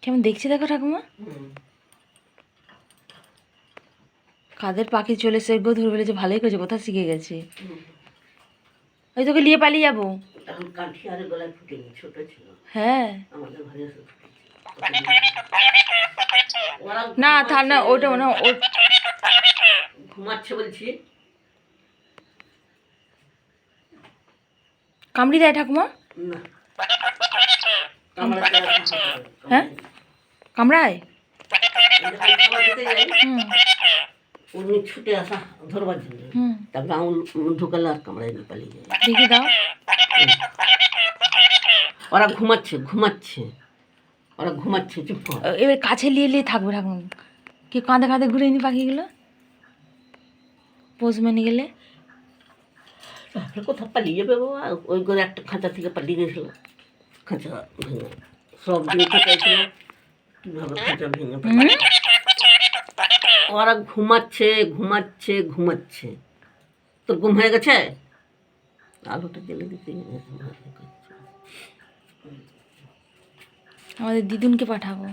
কেমন দেখছি দেখো ঠাকুমা। কাদের পাখি চলে এসে গো ধরে ফেলেছে, ভালোই করেছে, কোথাও শিখে গেছে। ওই তোকে নিয়ে পালিয়ে যাবো। হ্যাঁ না ঠান্ডা ওটা না ঘুমাচ্ছে বলছি। কামড়ি দেয় ঠাকুমা? হ্যাঁ কামড়ায়। উনি ছুটে আসা ধরবার জন্য, তারপরে আঙুল ঢুকালে আর কামড়ায় না, পালিয়ে যায়। দেখে দাও। ওরা ঘুমাচ্ছে ঘুমাচ্ছে, ওরা ঘুমাচ্ছে, চুপ কর। এবার কাছে নিয়ে নিয়ে থাকবে ঠাকুমা। কি কাঁধে কাঁধে ঘুরে নি পাখিগুলো পোষ মেনে গেলে। তারপরে কোথাও পালিয়ে যাবে বাবা। ওই করে একটা খাঁচা থেকে পালিয়ে গেছিল, খাঁচা ভেঙে সব দিন খেতেছিল, কীভাবে খাঁচা ভেঙে পালিয়ে। ওরা ঘুমাচ্ছে ঘুমাচ্ছে ঘুমাচ্ছে। তোর ঘুম হয়ে গেছে? আলোটা জ্বেলে দিতে। আমাদের দিদুনকে পাঠাবো।